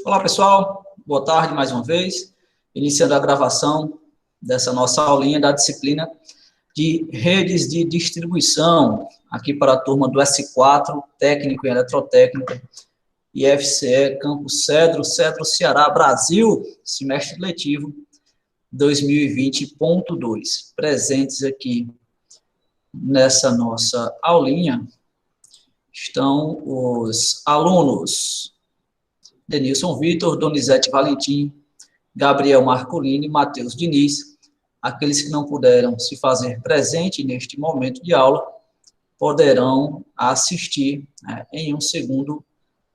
Olá, pessoal. Boa tarde mais uma vez. Iniciando a gravação dessa nossa aulinha da disciplina de redes de distribuição, aqui para a turma do S4, técnico em eletrotécnica, IFCE, Campus Cedro, Ceará, Brasil, semestre letivo 2020.2. Presentes aqui nessa nossa aulinha estão os alunos Denilson Vitor, Donizete Valentim, Gabriel Marcolini, Matheus Diniz. Aqueles que não puderam se fazer presente neste momento de aula poderão assistir em um segundo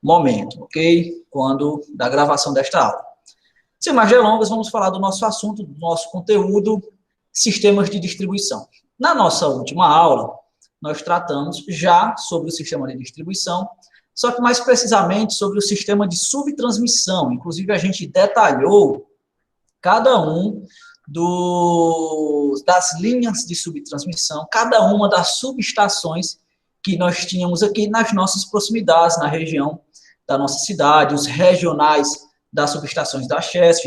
momento, ok? Quando da gravação desta aula. Sem mais delongas, vamos falar do nosso assunto, do nosso conteúdo, sistemas de distribuição. Na nossa última aula, nós tratamos já sobre o sistema de distribuição, só que mais precisamente sobre o sistema de subtransmissão. Inclusive, a gente detalhou cada um das linhas de subtransmissão, cada uma das subestações que nós tínhamos aqui nas nossas proximidades, na região da nossa cidade, os regionais das subestações da Chesf,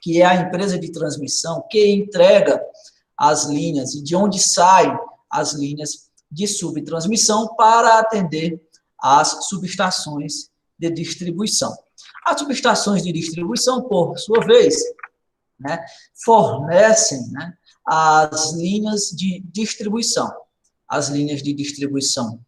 que é a empresa de transmissão que entrega as linhas e de onde saem as linhas de subtransmissão para atender as subestações de distribuição. As subestações de distribuição, por sua vez, fornecem as linhas de distribuição. As linhas de distribuição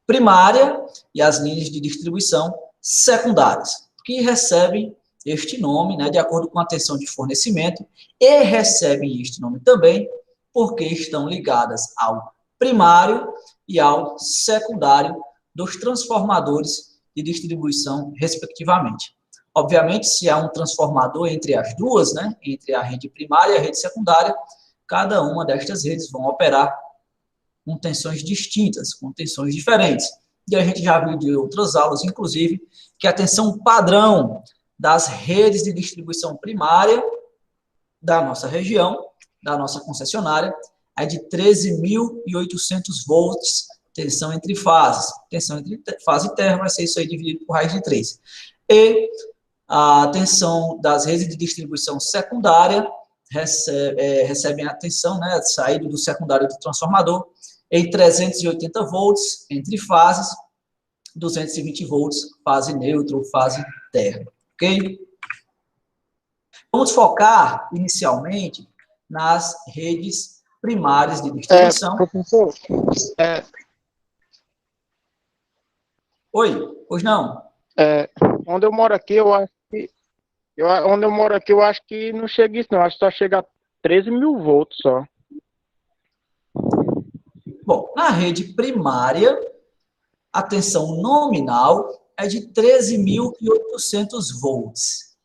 primária e as linhas de distribuição secundárias, que recebem este nome, de acordo com a tensão de fornecimento, e recebem este nome também porque estão ligadas ao primário e ao secundário dos transformadores de distribuição, respectivamente. Obviamente, se há um transformador entre as duas, entre a rede primária e a rede secundária, cada uma destas redes vão operar com tensões distintas, com tensões diferentes. E a gente já viu de outras aulas, inclusive, que a tensão padrão das redes de distribuição primária da nossa região, da nossa concessionária, é de 13.800 volts, tensão entre fases. Tensão entre fase e terra vai ser isso aí dividido por raiz de 3. E a tensão das redes de distribuição secundária recebem a tensão, saída do secundário do transformador, em 380 volts entre fases, 220 volts, fase neutra ou fase terra. Ok? Vamos focar, inicialmente, nas redes primárias de distribuição. Professor, Oi, pois não? onde eu moro aqui, eu acho que não chega isso, não. Acho que só chega a 13.000 volts só. Bom, na rede primária, a tensão nominal é de 13.800 volts.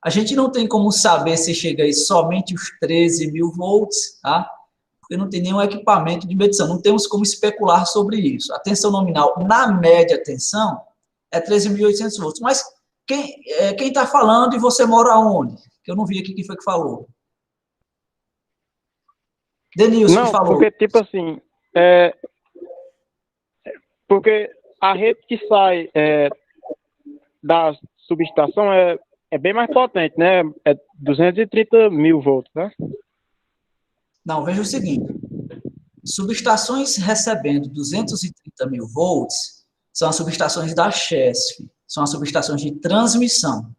A gente não tem como saber se chega aí somente os 13.000 volts, tá? Porque não tem nenhum equipamento de medição, não temos como especular sobre isso. A tensão nominal, na média tensão, é 13.800 volts. Mas quem está falando e você mora onde? Que eu não vi aqui quem foi que falou. Denilson que falou. Porque, tipo assim, porque a rede que sai da subestação é bem mais potente, né? É 230.000 volts, né? Não, veja o seguinte. Subestações recebendo 230.000 volts são as subestações da Chesf, são as subestações de transmissão.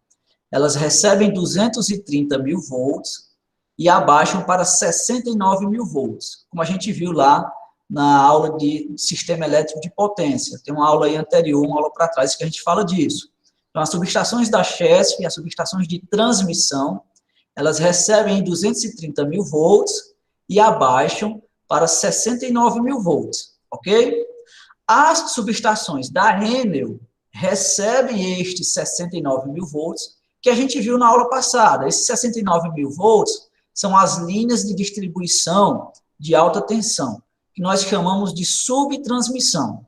Elas recebem 230.000 volts e abaixam para 69.000 volts, como a gente viu lá na aula de sistema elétrico de potência. Tem uma aula aí anterior, uma aula para trás, que a gente fala disso. Então, as subestações da Chesf, as subestações de transmissão, elas recebem 230.000 volts e abaixam para 69.000 volts, ok? As subestações da Enel recebem estes 69.000 volts que a gente viu na aula passada. Esses 69.000 volts são as linhas de distribuição de alta tensão, que nós chamamos de subtransmissão.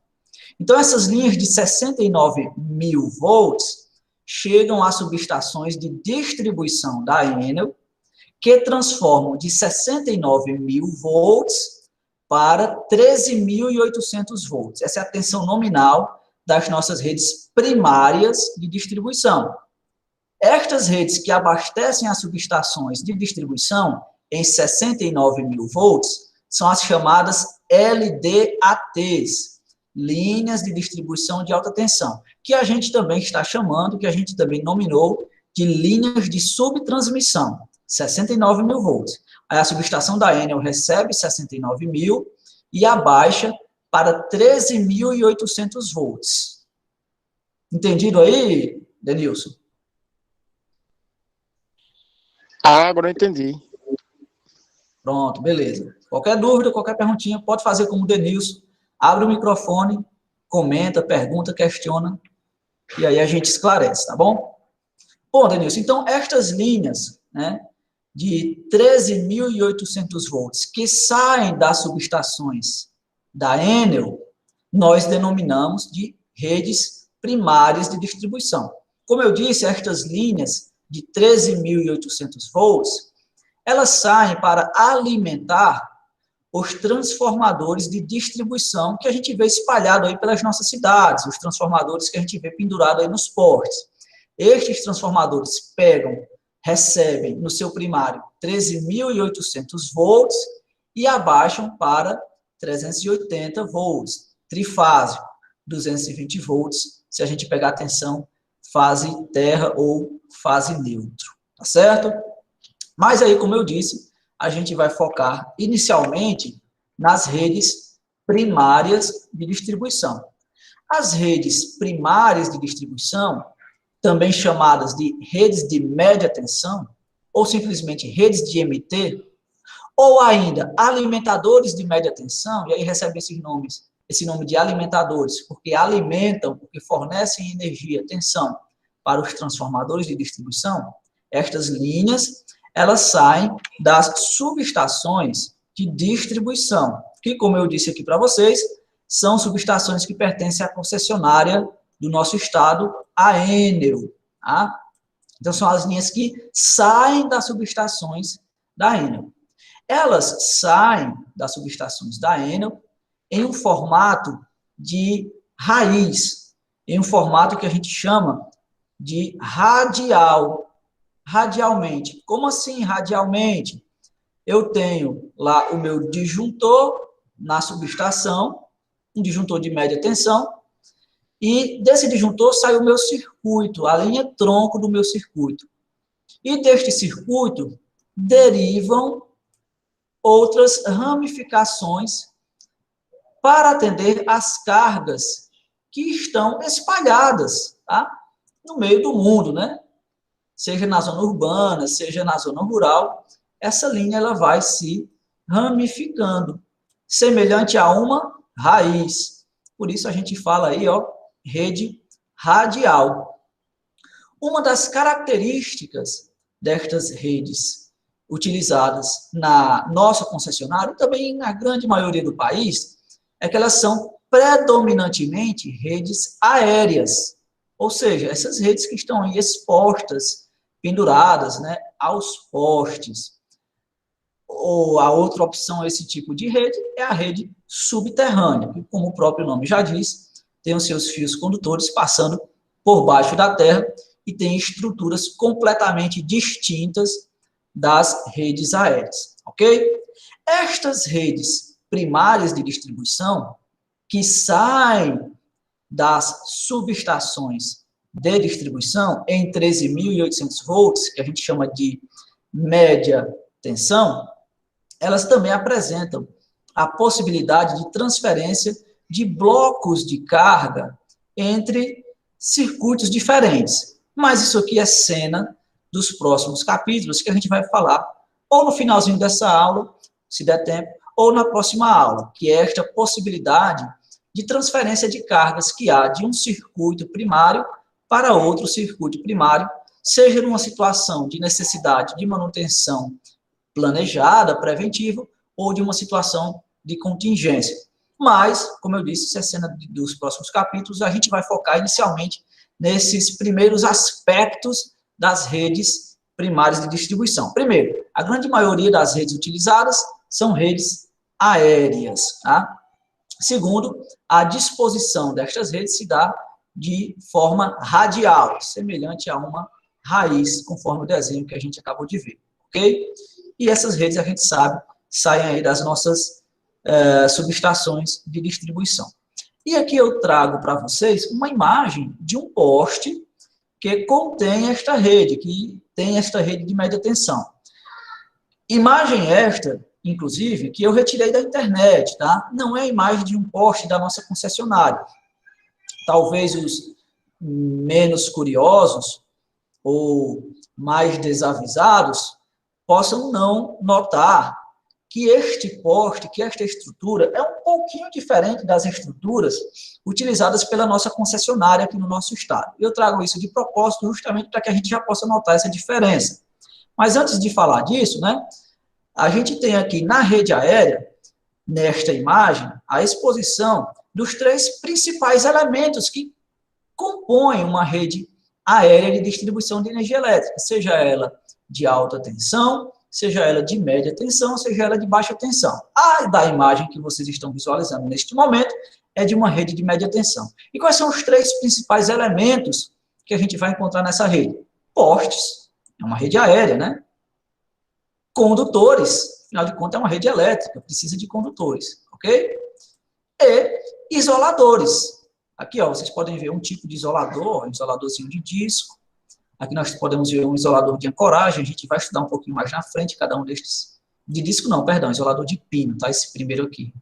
Então, essas linhas de 69.000 volts chegam às subestações de distribuição da Enel, que transformam de 69.000 volts para 13.800 volts. Essa é a tensão nominal das nossas redes primárias de distribuição. Estas redes que abastecem as subestações de distribuição em 69 mil volts são as chamadas LDATs, linhas de distribuição de alta tensão, que a gente também está chamando, que a gente também nominou de linhas de subtransmissão, 69 mil volts. Aí a subestação da Enel recebe 69 mil e abaixa para 13.800 volts. Entendido aí, Denilson? Agora eu entendi. Pronto, beleza. Qualquer dúvida, qualquer perguntinha, pode fazer como o Denilson. Abre o microfone, comenta, pergunta, questiona, e aí a gente esclarece, tá bom? Bom, Denilson, então estas linhas, né, de 13.800 volts que saem das subestações da Enel, nós denominamos de redes primárias de distribuição. Como eu disse, estas linhas de 13.800 volts, elas saem para alimentar os transformadores de distribuição que a gente vê espalhado aí pelas nossas cidades, os transformadores que a gente vê pendurado aí nos postes. Estes transformadores recebem no seu primário 13.800 volts e abaixam para 380 volts, trifásico, 220 volts, se a gente pegar a tensão fase terra ou fase neutro, tá certo? Mas aí, como eu disse, a gente vai focar inicialmente nas redes primárias de distribuição. As redes primárias de distribuição, também chamadas de redes de média tensão, ou simplesmente redes de MT, ou ainda alimentadores de média tensão, e aí recebe esse nome de alimentadores, porque alimentam, porque fornecem energia, tensão, para os transformadores de distribuição. Estas linhas, elas saem das subestações de distribuição, que, como eu disse aqui para vocês, são subestações que pertencem à concessionária do nosso estado, a Enel. Tá? Então, são as linhas que saem das subestações da Enel. Elas saem das subestações da Enel em um formato de raiz, em um formato que a gente chama de radial, radialmente. Como assim radialmente? Eu tenho lá o meu disjuntor na subestação, um disjuntor de média tensão, e desse disjuntor sai o meu circuito, a linha tronco do meu circuito. E deste circuito derivam outras ramificações para atender às cargas que estão espalhadas, tá? No meio do mundo, né? Seja na zona urbana, seja na zona rural, essa linha ela vai se ramificando, semelhante a uma raiz. Por isso a gente fala aí, ó, rede radial. Uma das características destas redes utilizadas na nossa concessionária e também na grande maioria do país é que elas são predominantemente redes aéreas, ou seja, essas redes que estão aí expostas, penduradas, né, aos postes. Ou a outra opção a esse tipo de rede é a rede subterrânea, que, como o próprio nome já diz, tem os seus fios condutores passando por baixo da terra e tem estruturas completamente distintas das redes aéreas, ok? Estas redes primárias de distribuição, que saem das subestações de distribuição em 13.800 volts, que a gente chama de média tensão, elas também apresentam a possibilidade de transferência de blocos de carga entre circuitos diferentes. Mas isso aqui é cena dos próximos capítulos, que a gente vai falar ou no finalzinho dessa aula, se der tempo, ou na próxima aula, que é esta possibilidade de transferência de cargas que há de um circuito primário para outro circuito primário, seja numa situação de necessidade de manutenção planejada, preventiva, ou de uma situação de contingência. Mas, como eu disse, isso é cena dos próximos capítulos, a gente vai focar inicialmente nesses primeiros aspectos das redes primárias de distribuição. Primeiro, a grande maioria das redes utilizadas são redes aéreas, tá? Segundo, a disposição destas redes se dá de forma radial, semelhante a uma raiz, conforme o desenho que a gente acabou de ver, ok? E essas redes, a gente sabe, saem aí das nossas subestações de distribuição. E aqui eu trago para vocês uma imagem de um poste que contém esta rede, que tem esta rede de média tensão. Imagem esta, inclusive, que eu retirei da internet, tá? Não é a imagem de um poste da nossa concessionária. Talvez os menos curiosos ou mais desavisados possam não notar que este poste, que esta estrutura é um pouquinho diferente das estruturas utilizadas pela nossa concessionária aqui no nosso estado. Eu trago isso de propósito justamente para que a gente já possa notar essa diferença. Mas antes de falar disso, né, a gente tem aqui na rede aérea, nesta imagem, a exposição dos 3 principais elementos que compõem uma rede aérea de distribuição de energia elétrica, seja ela de alta tensão, seja ela de média tensão, seja ela de baixa tensão. A da imagem que vocês estão visualizando neste momento é de uma rede de média tensão. E quais são os 3 principais elementos que a gente vai encontrar nessa rede? Postes, é uma rede aérea, né? Condutores, afinal de contas é uma rede elétrica, precisa de condutores, ok? E isoladores. Aqui, ó, vocês podem ver um tipo de isolador, um isoladorzinho de disco. Aqui nós podemos ver um isolador de ancoragem, a gente vai estudar um pouquinho mais na frente, cada um destes. De disco não, perdão, isolador de pino, tá? Esse primeiro aqui.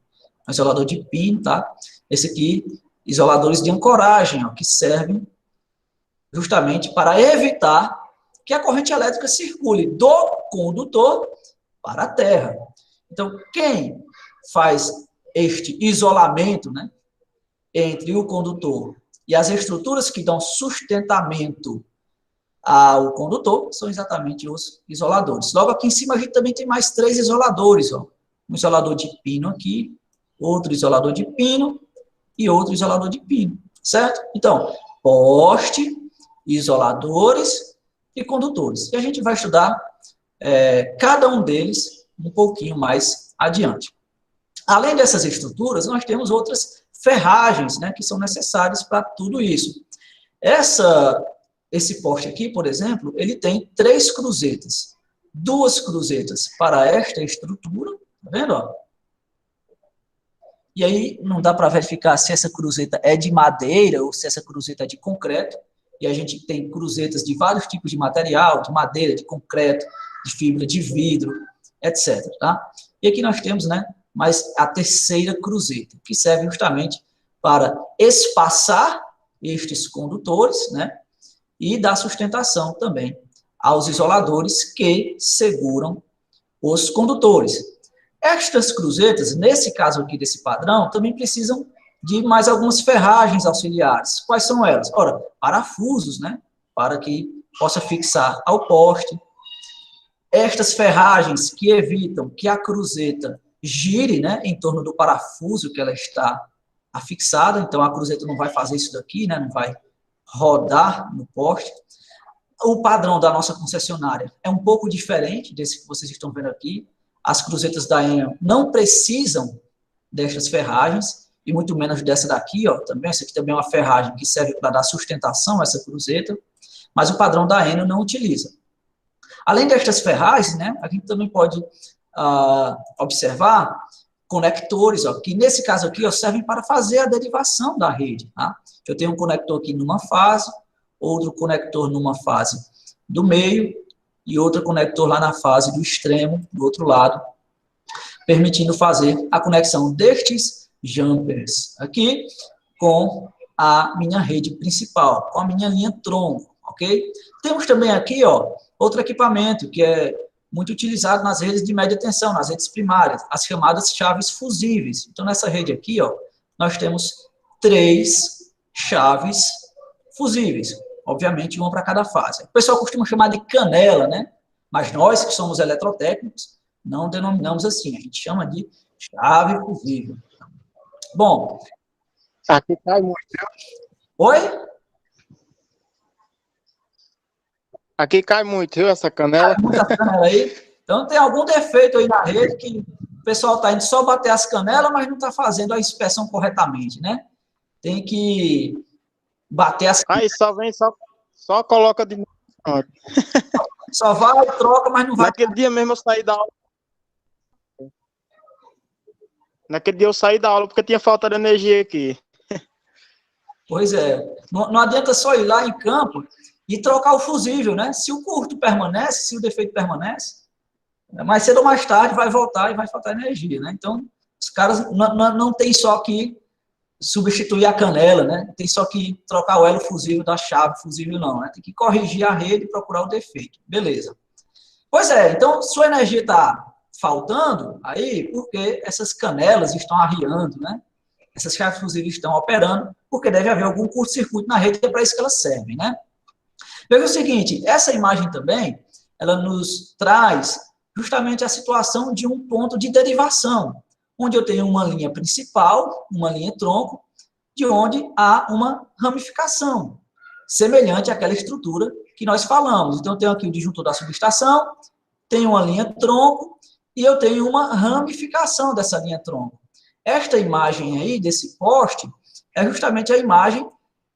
Um isolador de pino, tá? Esse aqui, isoladores de ancoragem, ó, que servem justamente para evitar que a corrente elétrica circule do condutor para a terra. Então, quem faz este isolamento, né, entre o condutor e as estruturas que dão sustentamento ao condutor são exatamente os isoladores. Logo aqui em cima a gente também tem mais 3 isoladores, ó. Um isolador de pino aqui, outro isolador de pino e outro isolador de pino, certo? Então, poste, isoladores e condutores. E a gente vai estudar cada um deles um pouquinho mais adiante. Além dessas estruturas, nós temos outras ferragens, né, que são necessárias para tudo isso. Esse poste aqui, por exemplo, ele tem 3 cruzetas. 2 cruzetas para esta estrutura, tá vendo? Ó? E aí não dá para verificar se essa cruzeta é de madeira ou se essa cruzeta é de concreto. E a gente tem cruzetas de vários tipos de material, de madeira, de concreto, de fibra, de vidro, etc. Tá? E aqui nós temos, né, mais a terceira cruzeta, que serve justamente para espaçar estes condutores, né, e dar sustentação também aos isoladores que seguram os condutores. Estas cruzetas, nesse caso aqui desse padrão, também precisam de mais algumas ferragens auxiliares. Quais são elas? Ora, parafusos, né, para que possa fixar ao poste. Estas ferragens que evitam que a cruzeta gire, né, em torno do parafuso que ela está afixada, então a cruzeta não vai fazer isso daqui, né, não vai rodar no poste. O padrão da nossa concessionária é um pouco diferente desse que vocês estão vendo aqui. As cruzetas da Enel não precisam destas ferragens, e muito menos dessa daqui, ó, também. Essa aqui também é uma ferragem que serve para dar sustentação a essa cruzeta, mas o padrão da Enel não utiliza. Além destas ferragens, né, a gente também pode observar conectores, ó, que nesse caso aqui ó, servem para fazer a derivação da rede. Tá? Eu tenho um conector aqui numa fase, outro conector numa fase do meio e outro conector lá na fase do extremo, do outro lado, permitindo fazer a conexão destes jumpers aqui com a minha rede principal, com a minha linha tronco, ok? Temos também aqui, ó, outro equipamento que é muito utilizado nas redes de média tensão, nas redes primárias, as chamadas chaves fusíveis. Então, nessa rede aqui, ó, nós temos 3 chaves fusíveis, obviamente uma para cada fase. O pessoal costuma chamar de canela, né? Mas nós, que somos eletrotécnicos, não denominamos assim, a gente chama de chave fusível. Bom. Aqui cai muito. Oi? Aqui cai muito, viu, essa canela? Cai muita canela aí. Então tem algum defeito aí na rede que pessoal está indo só bater as canelas, mas não está fazendo a inspeção corretamente, né? Tem que bater as canelas. Aí só vem, só coloca de novo. Só vai, troca, mas não vai. Naquele dia mesmo eu saí da aula. Naquele dia eu saí da aula porque tinha falta de energia aqui. Pois é. Não adianta só ir lá em campo e trocar o fusível, né? Se o curto permanece, se o defeito permanece, mais cedo ou mais tarde vai voltar e vai faltar energia, né? Então, os caras não tem só que substituir a canela, né? Tem só que trocar o elo fusível da chave fusível, não, né? Tem que corrigir a rede e procurar o defeito. Beleza. Pois é, então, sua energia está faltando aí porque essas canelas estão arriando, né? Essas chaves fusíveis estão operando porque deve haver algum curto-circuito na rede, que é para isso que elas servem, né? Veja o seguinte, essa imagem também, ela nos traz justamente a situação de um ponto de derivação, onde eu tenho uma linha principal, uma linha tronco, de onde há uma ramificação, semelhante àquela estrutura que nós falamos. Então, eu tenho aqui o disjuntor da subestação, tenho uma linha tronco, e eu tenho uma ramificação dessa linha tronco. Esta imagem aí, desse poste, é justamente a imagem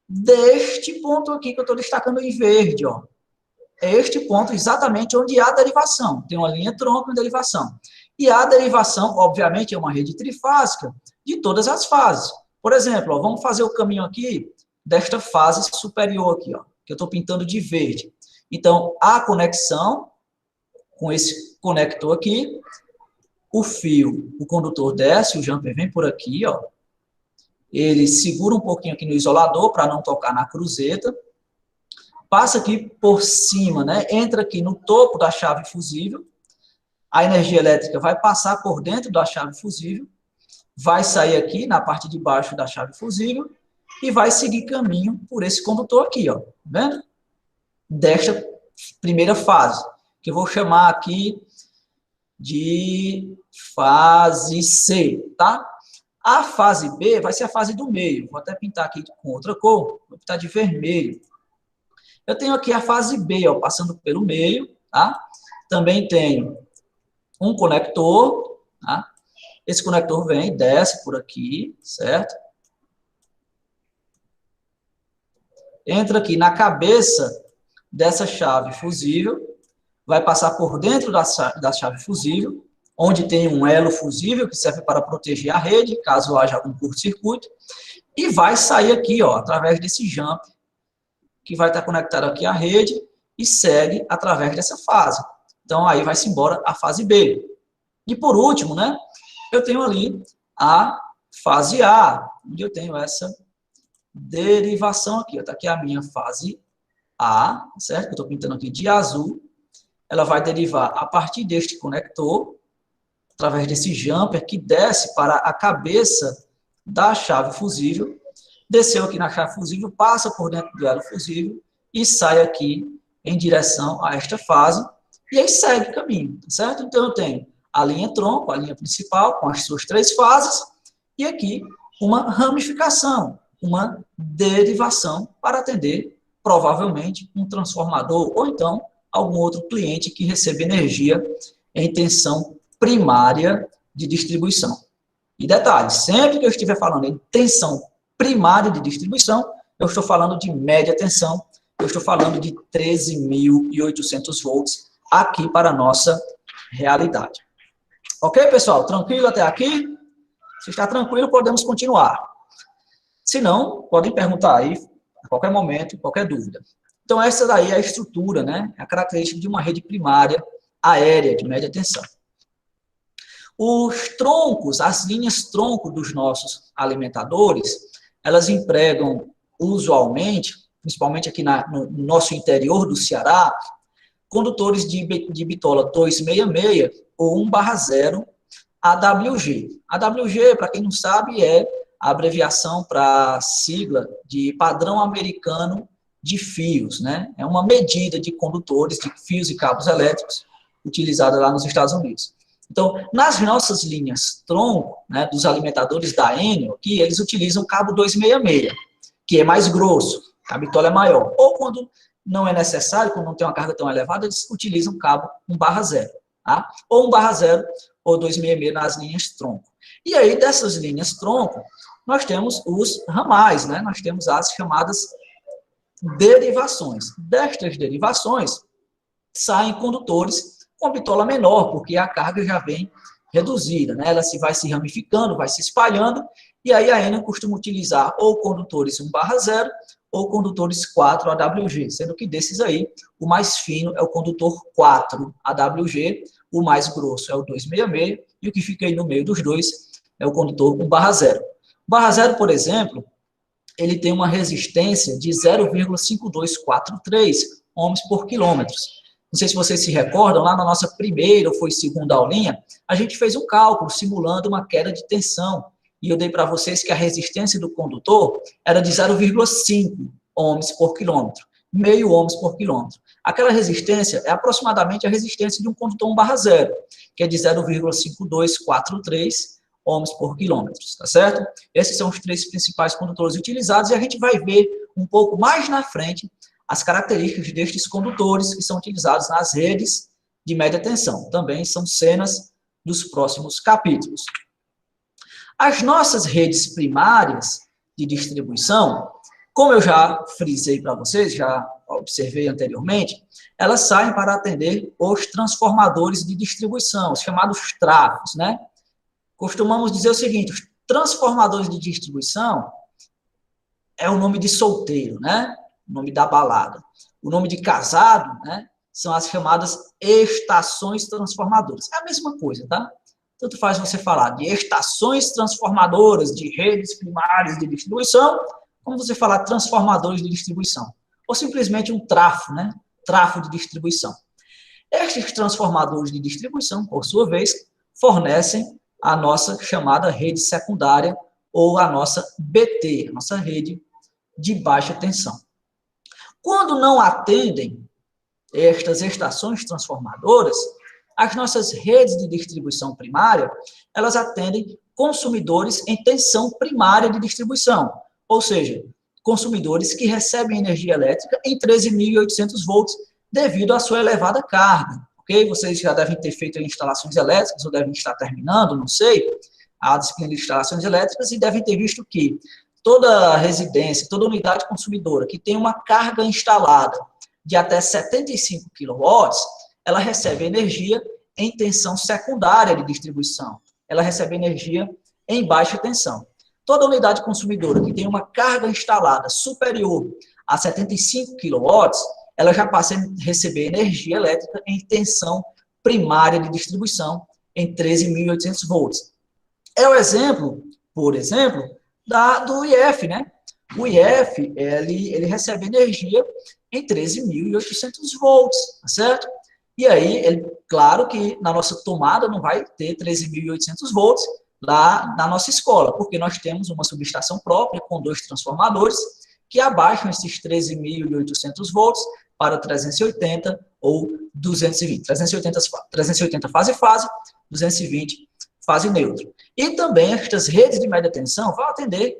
deste ponto aqui que eu estou destacando em verde, ó. É este ponto exatamente onde há derivação. Tem uma linha tronco e derivação. E a derivação, obviamente, é uma rede trifásica de todas as fases. Por exemplo, ó, vamos fazer o caminho aqui desta fase superior aqui, ó, que eu estou pintando de verde. Então, a conexão com esse conector aqui, o fio, o condutor desce, o jumper vem por aqui, ó. Ele segura um pouquinho aqui no isolador para não tocar na cruzeta. Passa aqui por cima, né? Entra aqui no topo da chave fusível. A energia elétrica vai passar por dentro da chave fusível, vai sair aqui na parte de baixo da chave fusível e vai seguir caminho por esse condutor aqui, ó. Tá vendo? Desta primeira fase, que eu vou chamar aqui de fase C, tá? A fase B vai ser a fase do meio. Vou até pintar aqui com outra cor, vou pintar de vermelho. Eu tenho aqui a fase B, ó, passando pelo meio, tá? Também tenho um conector, tá? Esse conector vem, desce por aqui, certo? Entra aqui na cabeça dessa chave fusível, vai passar por dentro da chave fusível, onde tem um elo fusível que serve para proteger a rede, caso haja algum curto-circuito, e vai sair aqui, ó, através desse jumper, que vai estar conectado aqui à rede e segue através dessa fase. Então, aí vai-se embora a fase B. E por último, né, eu tenho ali a fase A, onde eu tenho essa derivação aqui. Está aqui a minha fase A, certo? Eu estou pintando aqui de azul. Ela vai derivar a partir deste conector, através desse jumper que desce para a cabeça da chave fusível, desceu aqui na chave fusível, passa por dentro do elo fusível e sai aqui em direção a esta fase, e aí segue o caminho, tá certo? Então, eu tenho a linha tronco, a linha principal, com as suas 3 fases, e aqui uma ramificação, uma derivação para atender, provavelmente, um transformador, ou então, algum outro cliente que recebe energia em tensão primária de distribuição. E detalhe, sempre que eu estiver falando em tensão primária de distribuição, eu estou falando de média tensão, eu estou falando de 13.800 volts aqui para a nossa realidade. Ok, pessoal? Tranquilo até aqui? Se está tranquilo, podemos continuar. Se não, podem perguntar aí a qualquer momento, qualquer dúvida. Então, essa daí é a estrutura, né? A característica de uma rede primária aérea de média tensão. Os troncos, as linhas tronco dos nossos alimentadores, elas empregam usualmente, principalmente aqui no nosso interior do Ceará, condutores de bitola 266 ou 1/0 AWG. AWG, para quem não sabe, é a abreviação para a sigla de padrão americano de fios, né? É uma medida de condutores de fios e cabos elétricos utilizada lá nos Estados Unidos. Então, nas nossas linhas tronco, né, dos alimentadores da Enel, aqui, eles utilizam cabo 266, que é mais grosso, a bitola é maior. Ou quando não é necessário, quando não tem uma carga tão elevada, eles utilizam cabo 1/0. Tá? Ou 1/0 ou 266 nas linhas tronco. E aí, dessas linhas tronco, nós temos os ramais, né? Nós temos as chamadas derivações. Destas derivações, saem condutores com bitola menor, porque a carga já vem reduzida, né? Ela vai se ramificando, vai se espalhando, e aí a ENA costuma utilizar ou condutores 1/0 ou condutores 4 AWG, sendo que desses aí, o mais fino é o condutor 4 AWG, o mais grosso é o 266, e o que fica aí no meio dos dois é o condutor 1/0. 1/0, por exemplo, ele tem uma resistência de 0,5243 ohms por quilômetro. Não sei se vocês se recordam, lá na nossa primeira ou foi segunda aulinha, a gente fez um cálculo simulando uma queda de tensão. E eu dei para vocês que a resistência do condutor era de 0,5 ohms por quilômetro, meio ohms por quilômetro. Aquela resistência é aproximadamente a resistência de um condutor 1/0, que é de 0,5243 ohms por quilômetro, tá certo? Esses são os 3 principais condutores utilizados, e a gente vai ver um pouco mais na frente as características destes condutores que são utilizados nas redes de média tensão. Também são cenas dos próximos capítulos. As nossas redes primárias de distribuição, como eu já frisei para vocês, já observei anteriormente, elas saem para atender os transformadores de distribuição, os chamados trafos, né? Costumamos dizer o seguinte: os transformadores de distribuição é o nome de solteiro, né? O nome da balada. O nome de casado, né? São as chamadas estações transformadoras. É a mesma coisa, tá? Tanto faz você falar de estações transformadoras, de redes primárias de distribuição, como você falar transformadores de distribuição. Ou simplesmente um trafo, né? Trafo de distribuição. Estes transformadores de distribuição, por sua vez, fornecem a nossa chamada rede secundária, ou a nossa BT, a nossa rede de baixa tensão. Quando não atendem estas estações transformadoras, as nossas redes de distribuição primária, elas atendem consumidores em tensão primária de distribuição, ou seja, consumidores que recebem energia elétrica em 13.800 volts devido à sua elevada carga. Ok? Vocês já devem ter feito instalações elétricas, ou devem estar terminando, não sei, a disciplina de instalações elétricas, e devem ter visto que toda residência, toda unidade consumidora que tem uma carga instalada de até 75 kW, ela recebe energia em tensão secundária de distribuição. Ela recebe energia em baixa tensão. Toda unidade consumidora que tem uma carga instalada superior a 75 kW, ela já passa a receber energia elétrica em tensão primária de distribuição em 13.800 volts. É o exemplo, por exemplo, do IF, né? O IF, ele recebe energia em 13.800 volts, tá certo? E aí, claro que na nossa tomada não vai ter 13.800 volts lá na nossa escola, porque nós temos uma subestação própria com 2 transformadores que abaixam esses 13.800 volts para 380 ou 220. 380 fase-fase, 220 fase neutro. E também estas redes de média tensão vão atender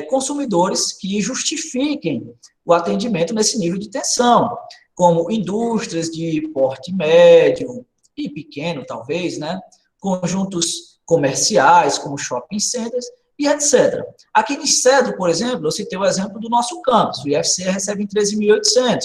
consumidores que justifiquem o atendimento nesse nível de tensão, como indústrias de porte médio e pequeno, talvez, né? Conjuntos comerciais, como shopping centers, e etc. Aqui em Cedro, por exemplo, eu citei o exemplo do nosso campus, o IFC recebe em 13.800.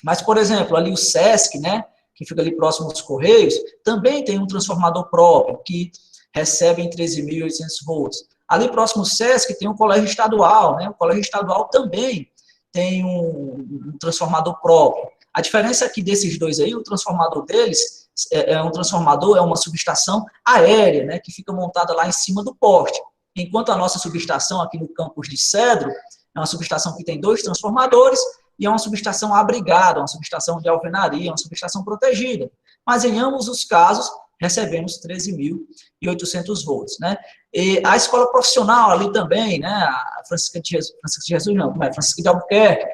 Mas, por exemplo, ali o SESC, né, que fica ali próximo dos Correios, também tem um transformador próprio, que recebe em 13.800 volts. Ali próximo do SESC tem um colégio estadual, né, o colégio estadual também tem um transformador próprio. A diferença é que desses dois aí, o transformador deles é uma subestação aérea, né, que fica montada lá em cima do poste. Enquanto a nossa subestação aqui no campus de Cedro é uma subestação que tem 2 transformadores e é uma subestação abrigada, uma subestação de alvenaria, uma subestação protegida. Mas em ambos os casos, recebemos 13.800 volts, né? E a escola profissional ali também, né? A Francisca de Albuquerque,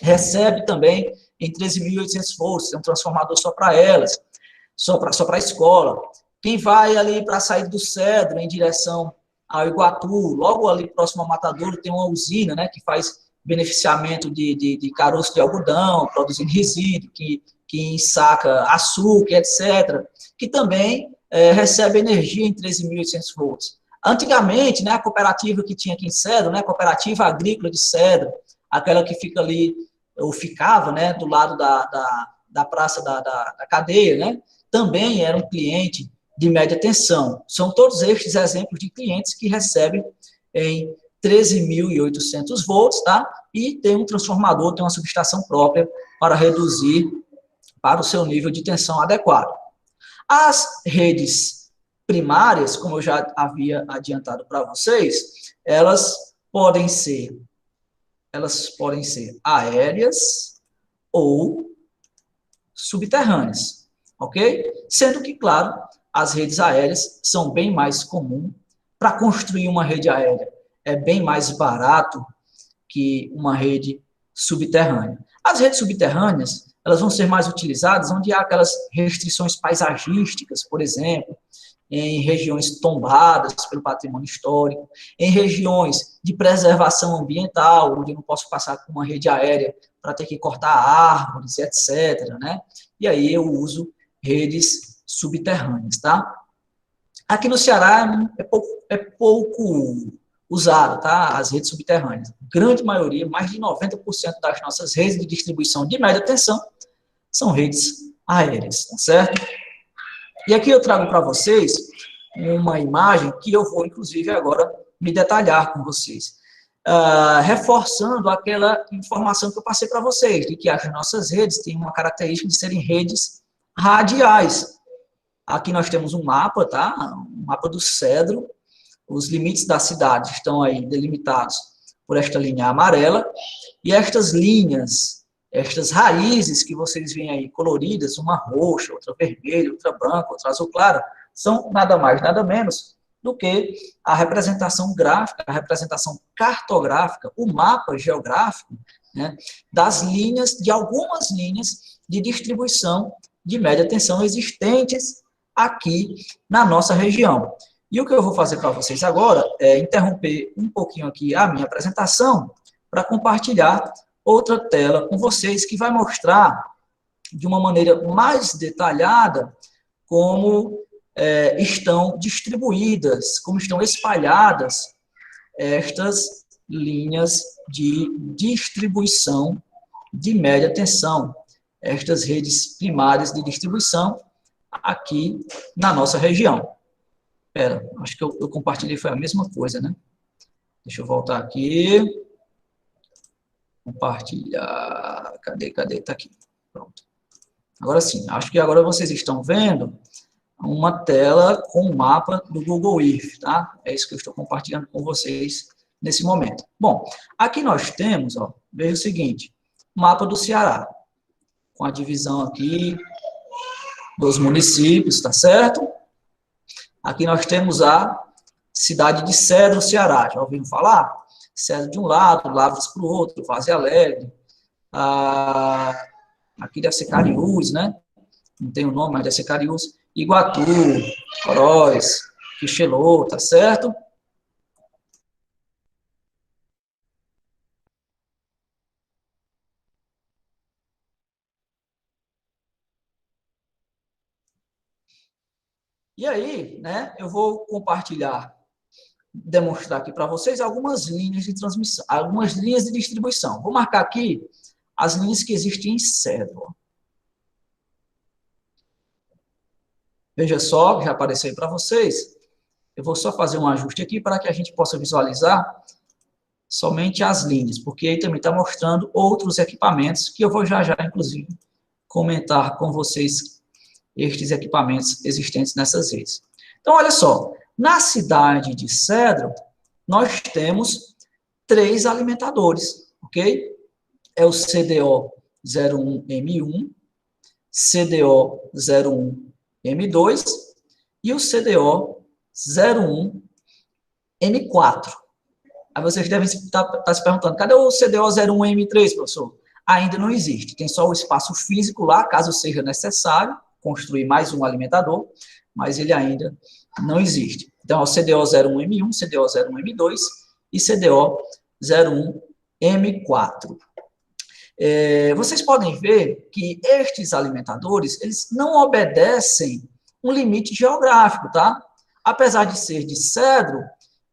recebe também em 13.800 volts, tem um transformador só para elas, só para a escola. Quem vai ali para a saída do Cedro em direção ao Iguatu, logo ali próximo ao Matadouro, tem uma usina, né, que faz beneficiamento de caroço de algodão, produzindo resíduo, que ensaca açúcar, etc., que também recebe energia em 13.800 volts. Antigamente, né, a cooperativa que tinha aqui em Cedro, né, a Cooperativa Agrícola de Cedro, aquela que fica ali, ou ficava, né, do lado da praça da cadeia, né, também era um cliente de média tensão. São todos estes exemplos de clientes que recebem em 13.800 volts, tá? E tem um transformador, tem uma subestação própria para reduzir para o seu nível de tensão adequado. As redes primárias, como eu já havia adiantado para vocês, elas podem ser aéreas ou subterrâneas, ok? Sendo que, claro, as redes aéreas são bem mais comuns. Para construir uma rede aérea é bem mais barato que uma rede subterrânea. As redes subterrâneas, elas vão ser mais utilizadas onde há aquelas restrições paisagísticas, por exemplo, em regiões tombadas pelo patrimônio histórico, em regiões de preservação ambiental, onde eu não posso passar com uma rede aérea para ter que cortar árvores, etc., né? E aí eu uso redes subterrâneas, tá? Aqui no Ceará é pouco usado, tá? As redes subterrâneas. Grande maioria, mais de 90% das nossas redes de distribuição de média tensão são redes aéreas, tá certo? E aqui eu trago para vocês uma imagem que eu vou, inclusive, agora me detalhar com vocês. Reforçando aquela informação que eu passei para vocês, de que as nossas redes têm uma característica de serem redes radiais. Aqui nós temos um mapa, tá? Um mapa do Cedro. Os limites da cidade estão aí delimitados por esta linha amarela. E estas linhas, estas raízes que vocês veem aí coloridas, uma roxa, outra vermelha, outra branca, outra azul clara, são nada mais, nada menos do que a representação gráfica, a representação cartográfica, o mapa geográfico, né, das linhas, de algumas linhas de distribuição de média tensão existentes aqui na nossa região. E o que eu vou fazer para vocês agora é interromper um pouquinho aqui a minha apresentação para compartilhar outra tela com vocês que vai mostrar de uma maneira mais detalhada como estão distribuídas, como estão espalhadas estas linhas de distribuição de média tensão, estas redes primárias de distribuição aqui na nossa região. Espera, acho que eu compartilhei, foi a mesma coisa, né? Deixa eu voltar aqui. Compartilhar. Cadê? Tá aqui. Pronto. Agora sim, acho que agora vocês estão vendo uma tela com o mapa do Google Earth, tá? É isso que eu estou compartilhando com vocês nesse momento. Bom, aqui nós temos, ó, veja o seguinte, mapa do Ceará, com a divisão aqui dos municípios, tá certo? Aqui nós temos a cidade de Cedro, Ceará. Já ouviram falar? Cedro de um lado, Lavras para o outro, Vaze Alegre. Aqui deve ser Cariús, né? Não tem o nome, mas deve ser Cariús. Iguatu, Coróis, Quixelô, tá certo? E aí, né, eu vou compartilhar, demonstrar aqui para vocês algumas linhas de transmissão, algumas linhas de distribuição. Vou marcar aqui as linhas que existem em Cedro. Veja só, já apareceu aí para vocês. Eu vou só fazer um ajuste aqui para que a gente possa visualizar somente as linhas, porque aí também está mostrando outros equipamentos que eu vou já, inclusive, comentar com vocês estes equipamentos existentes nessas redes. Então, olha só, na cidade de Cedro, nós temos 3 alimentadores, ok? É o CDO 01M1, CDO 01M2 e o CDO 01M4. Aí vocês devem estar se perguntando, cadê o CDO 01M3, professor? Ainda não existe, tem só o espaço físico lá, caso seja necessário construir mais um alimentador, mas ele ainda não existe. Então, é o CDO 01M1, CDO 01M2 e CDO 01M4. Vocês podem ver que estes alimentadores, eles não obedecem um limite geográfico, tá? Apesar de ser de cedro,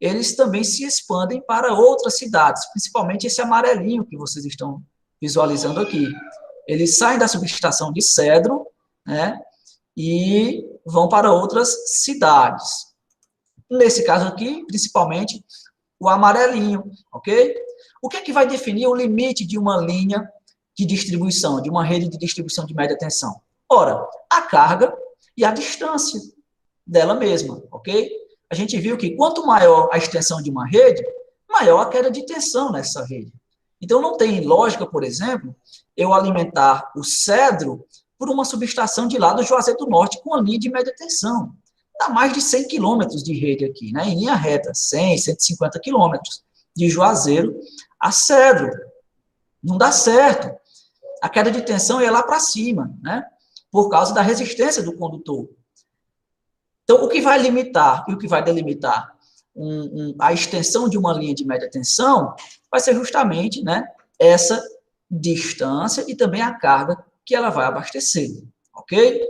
eles também se expandem para outras cidades, principalmente esse amarelinho que vocês estão visualizando aqui. Eles saem da subestação de cedro, né, e vão para outras cidades. Nesse caso aqui, principalmente, o amarelinho, ok? O que é que vai definir o limite de uma linha de distribuição, de uma rede de distribuição de média tensão? Ora, a carga e a distância dela mesma, ok? A gente viu que quanto maior a extensão de uma rede, maior a queda de tensão nessa rede. Então, não tem lógica, por exemplo, eu alimentar o cedro por uma subestação de lá do Juazeiro do Norte com a linha de média tensão. Dá mais de 100 quilômetros de rede aqui, né? Em linha reta, 100, 150 quilômetros de Juazeiro a Cedro. Não dá certo. A queda de tensão é lá para cima, né? Por causa da resistência do condutor. Então, o que vai limitar e o que vai delimitar a extensão de uma linha de média tensão vai ser justamente, né, essa distância e também a carga que ela vai abastecer, ok?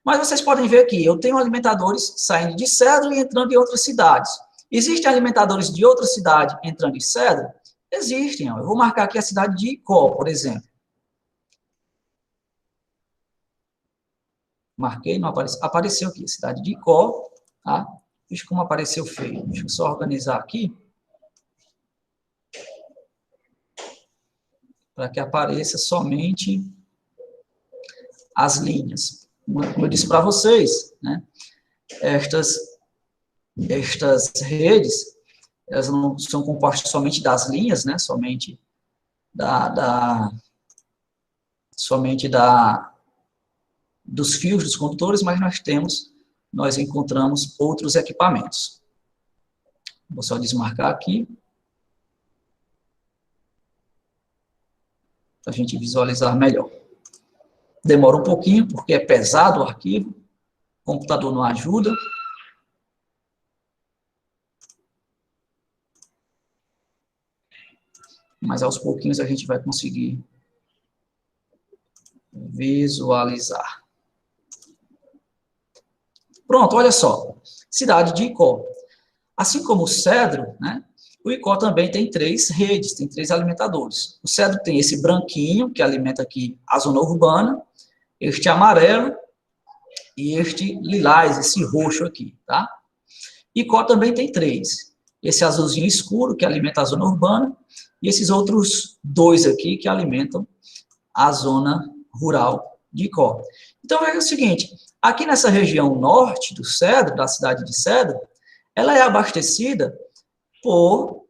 Mas vocês podem ver aqui, eu tenho alimentadores saindo de Cedro e entrando em outras cidades. Existem alimentadores de outra cidade entrando em Cedro? Existem. Ó. Eu vou marcar aqui a cidade de Icó, por exemplo. Marquei, não apareceu. Apareceu aqui, cidade de Icó. Tá? Veja como apareceu feio. Deixa eu só organizar aqui. Para que apareça somente as linhas. Como eu disse para vocês, né? Estas redes, elas não são compostas somente das linhas, né? Somente dos fios dos condutores, mas nós encontramos outros equipamentos. Vou só desmarcar aqui, para a gente visualizar melhor. Demora um pouquinho, porque é pesado o arquivo, o computador não ajuda. Mas aos pouquinhos a gente vai conseguir visualizar. Pronto, olha só. Cidade de Icó. Assim como o Cedro, né, o Icó também tem 3 redes, tem 3 alimentadores. O Cedro tem esse branquinho, que alimenta aqui a zona urbana, este amarelo e este lilás, esse roxo aqui, tá? Icó também tem 3. Esse azulzinho escuro, que alimenta a zona urbana, e esses outros 2 aqui, que alimentam a zona rural de Icó. Então, é o seguinte, aqui nessa região norte do Cedro, da cidade de Cedro, ela é abastecida por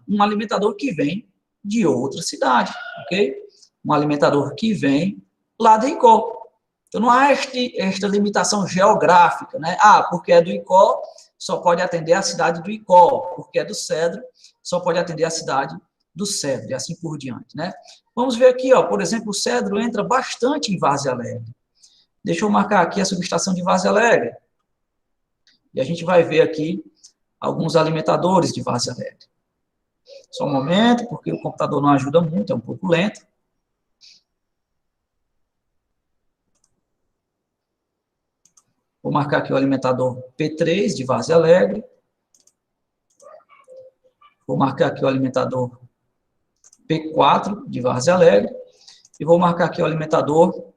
um alimentador que vem de outra cidade, ok? Um alimentador que vem lá de Icó. Então, não há esta limitação geográfica, né? Ah, porque é do Icó, só pode atender a cidade do Icó, porque é do Cedro, só pode atender a cidade do Cedro, e assim por diante, né? Vamos ver aqui, ó, por exemplo, o Cedro entra bastante em Várzea Alegre. Deixa eu marcar aqui a subestação de Várzea Alegre. E a gente vai ver aqui alguns alimentadores de Várzea Alegre. Só um momento, porque o computador não ajuda muito, é um pouco lento. Vou marcar aqui o alimentador P3 de Várzea Alegre. Vou marcar aqui o alimentador P4 de Várzea Alegre. E vou marcar aqui o alimentador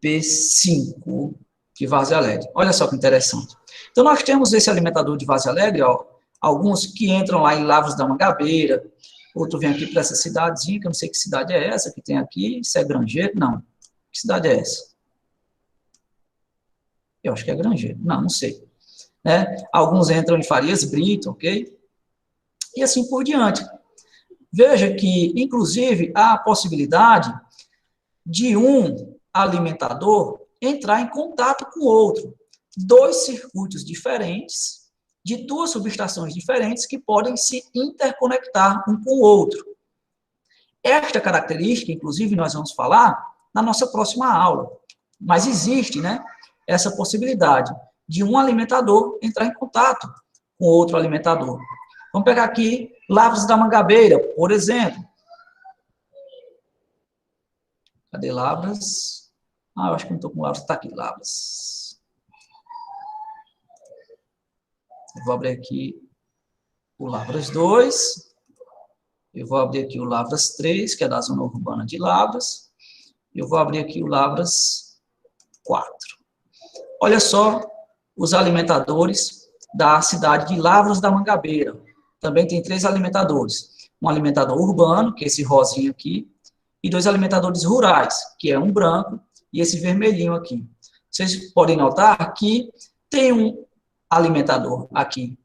P5 de Várzea Alegre. Olha só que interessante. Então, nós temos esse alimentador de Várzea Alegre, ó, alguns que entram lá em Lavras da Mangabeira, outro vem aqui para essa cidadezinha, que eu não sei que cidade é essa que tem aqui, se é Grangeiro, não. Que cidade é essa? Eu acho que é Grangeiro, não sei. Né? Alguns entram em Farias Brito, ok? E assim por diante. Veja que, inclusive, há a possibilidade de um alimentador entrar em contato com o outro. 2 circuitos diferentes, de 2 subestações diferentes, que podem se interconectar um com o outro. Esta característica, inclusive, nós vamos falar na nossa próxima aula. Mas existe, né, essa possibilidade de um alimentador entrar em contato com outro alimentador. Vamos pegar aqui Lavras da Mangabeira, por exemplo. Cadê Lavras? Ah, eu acho que não estou com Lavras. Está aqui, Lavras. Eu vou abrir aqui o Lavras 2. Eu vou abrir aqui o Lavras 3, que é da zona urbana de Lavras. Eu vou abrir aqui o Lavras 4. Olha só os alimentadores da cidade de Lavras da Mangabeira. Também tem 3 alimentadores. Um alimentador urbano, que é esse rosinho aqui, e 2 alimentadores rurais, que é um branco e esse vermelhinho aqui. Vocês podem notar que tem um alimentador aqui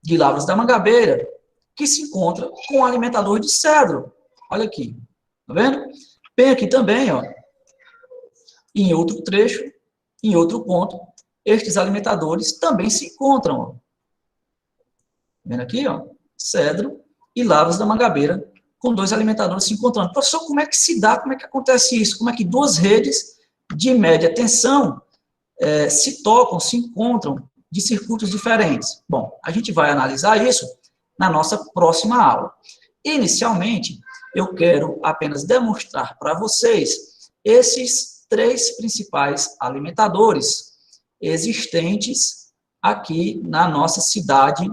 de Lavras da Mangabeira que se encontra com um alimentador de Cedro. Olha aqui, tá vendo? Bem aqui também, ó, em outro trecho, em outro ponto, estes alimentadores também se encontram, ó. Tá vendo aqui, ó? Cedro e Lavras da Mangabeira, com 2 alimentadores se encontrando. Professor, como é que se dá, como é que acontece isso? Como é que 2 redes de média tensão se tocam, se encontram de circuitos diferentes? Bom, a gente vai analisar isso na nossa próxima aula. Inicialmente, eu quero apenas demonstrar para vocês esses 3 principais alimentadores existentes aqui na nossa cidade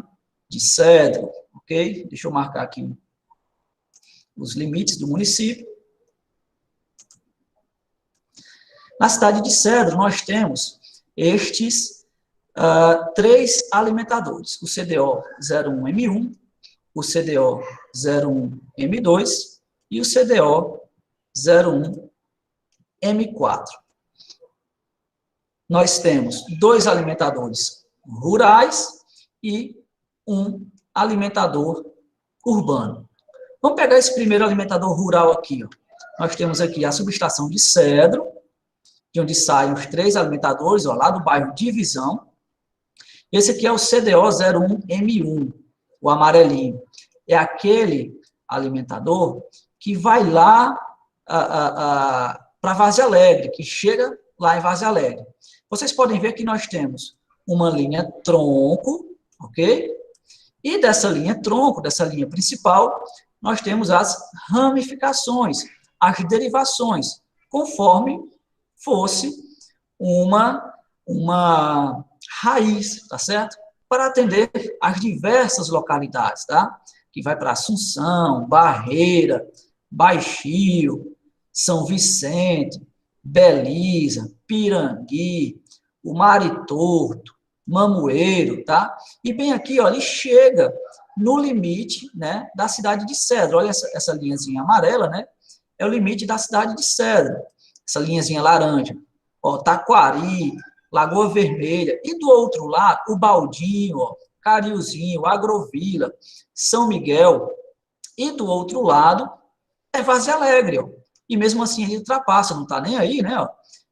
de Cedro, ok? Deixa eu marcar aqui os limites do município. Na cidade de Cedro, nós temos estes 3 alimentadores, o CDO 01M1, o CDO 01M2 e o CDO 01M4. Nós temos 2 alimentadores rurais e um alimentador urbano. Vamos pegar esse primeiro alimentador rural aqui, ó. Nós temos aqui a subestação de Cedro, de onde saem os 3 alimentadores, ó, lá do bairro Divisão. Esse aqui é o CDO 01M1, o amarelinho. É aquele alimentador que vai lá para Várzea Alegre, que chega lá em Várzea Alegre. Vocês podem ver que nós temos uma linha tronco, ok? E dessa linha tronco, dessa linha principal, nós temos as ramificações, as derivações, conforme fosse uma raiz, tá certo? Para atender as diversas localidades, tá? Que vai para Assunção, Barreira, Baixio, São Vicente, Beliza, Pirangui, o Maritorto, Mamoeiro, tá? E bem aqui, ó, ele chega no limite, né, da cidade de Cedro. Olha essa linhazinha amarela, né? É o limite da cidade de Cedro. Essa linhazinha laranja. Ó, Taquari, Lagoa Vermelha. E do outro lado, o Baldinho, ó, Cariuzinho, Agrovila, São Miguel. E do outro lado, é Várzea Alegre, ó. E mesmo assim ele ultrapassa, não está nem aí, né? Ó,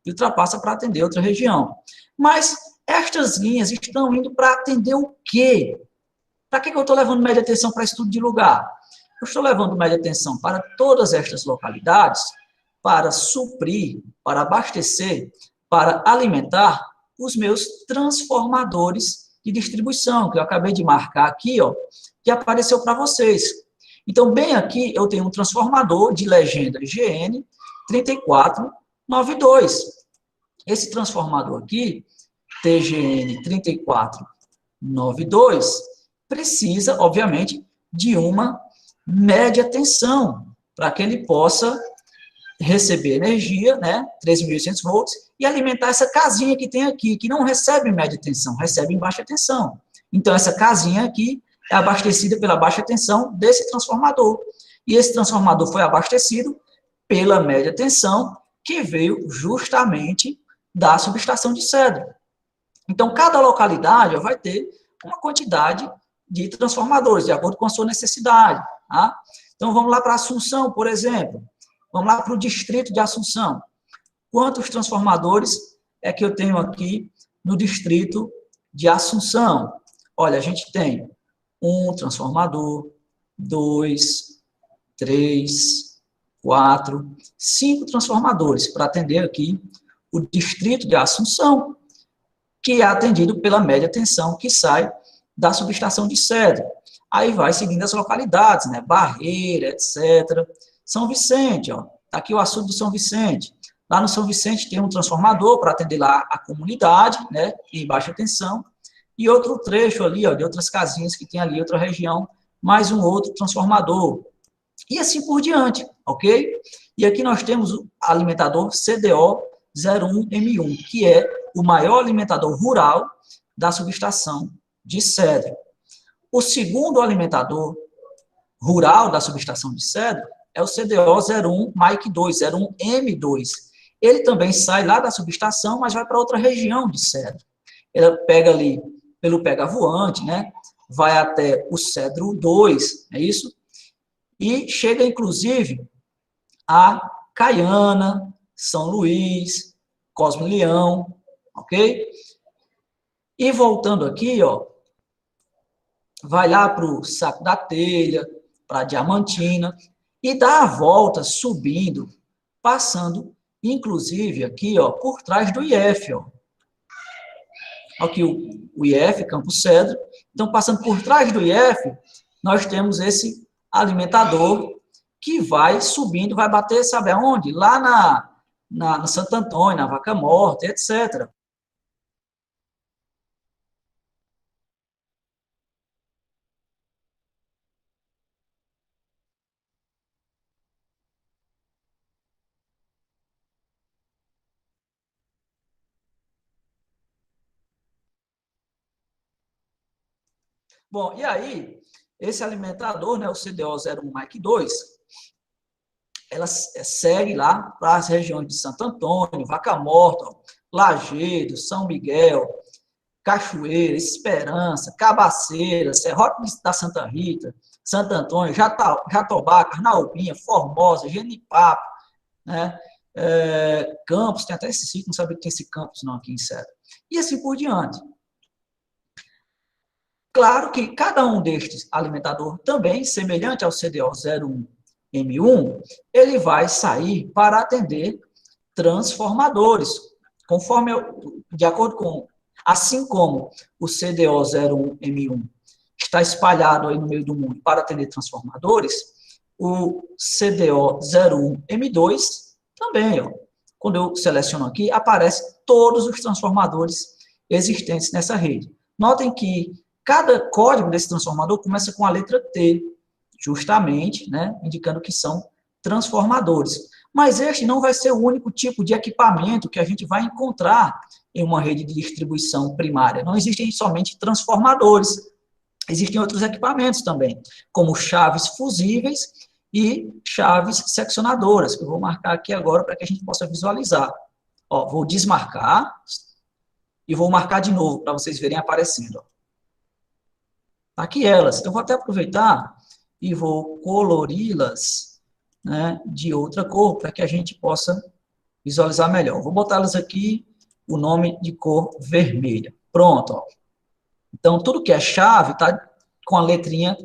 ele ultrapassa para atender outra região. Mas estas linhas estão indo para atender o quê? Para que eu estou levando média atenção para estudo de lugar? Eu estou levando média atenção para todas estas localidades para suprir, para abastecer, para alimentar os meus transformadores de distribuição, que eu acabei de marcar aqui, ó, que apareceu para vocês. Então, bem aqui, eu tenho um transformador de legenda GN 3492. Esse transformador aqui, TGN 3492, precisa, obviamente, de uma média tensão, para que ele possa receber energia, né, 13.800 volts, e alimentar essa casinha que tem aqui, que não recebe média tensão, recebe em baixa tensão. Então, essa casinha aqui é abastecida pela baixa tensão desse transformador. E esse transformador foi abastecido pela média tensão, que veio justamente da subestação de Cedro. Então, cada localidade vai ter uma quantidade de transformadores, de acordo com a sua necessidade. Tá? Então, vamos lá para Assunção, por exemplo. Vamos lá para o distrito de Assunção. Quantos transformadores é que eu tenho aqui no distrito de Assunção? Olha, a gente tem um transformador, 2, 3, 4, 5 transformadores para atender aqui o distrito de Assunção, que é atendido pela média tensão que sai da subestação de Cedro. Aí vai seguindo as localidades, né? Barreira, etc. São Vicente, ó, Tá aqui o açude do São Vicente. Lá no São Vicente tem um transformador para atender lá a comunidade, né, em baixa tensão, e outro trecho ali, ó, de outras casinhas que tem ali, outra região, mais um outro transformador. E assim por diante, ok? E aqui nós temos o alimentador CDO01M1, que é o maior alimentador rural da subestação de Cedro. O segundo alimentador rural da subestação de Cedro é o CDO01 Mike 2, 01M2. Ele também sai lá da subestação, mas vai para outra região de Cedro. Ele pega ali pelo pega voante, né? Vai até o Cedro 2, é isso? E chega, inclusive, a Caiana, São Luís, Cosme Leão, ok? E voltando aqui, ó, vai lá para o Saco da Telha, para a Diamantina, e dá a volta subindo, passando, inclusive, aqui, ó, por trás do IF, ó. Aqui o IF, Campo Cedro. Então, passando por trás do IF, nós temos esse alimentador que vai subindo, vai bater, sabe aonde? Lá na Santo Antônio, na Vaca Morta, etc. Bom, e aí, esse alimentador, né, o CDO01 Mike 2, ela segue lá para as regiões de Santo Antônio, Vaca Morta, Lagedo, São Miguel, Cachoeira, Esperança, Cabaceira, Serrote da Santa Rita, Santo Antônio, Jatobá, Carnaubinha, Formosa, Genipapo, né? Campos, tem até esse sítio, não sabia que tem esse Campos não aqui em Serra. E assim por diante. Claro que cada um destes alimentador também, semelhante ao CDO01M1, ele vai sair para atender transformadores, conforme de acordo com, assim como o CDO01M1 está espalhado aí no meio do mundo para atender transformadores, o CDO01M2 também, ó. Quando eu seleciono aqui, aparece todos os transformadores existentes nessa rede. Notem que cada código desse transformador começa com a letra T, justamente, né, indicando que são transformadores. Mas este não vai ser o único tipo de equipamento que a gente vai encontrar em uma rede de distribuição primária. Não existem somente transformadores, existem outros equipamentos também, como chaves fusíveis e chaves seccionadoras, que eu vou marcar aqui agora para que a gente possa visualizar. Ó, vou desmarcar e vou marcar de novo para vocês verem aparecendo. Ó. Tá aqui elas. Eu vou até aproveitar e vou colori-las, né, de outra cor para que a gente possa visualizar melhor. Vou botá-las aqui o nome de cor vermelha. Pronto. Ó. Então, tudo que é chave está com a letrinha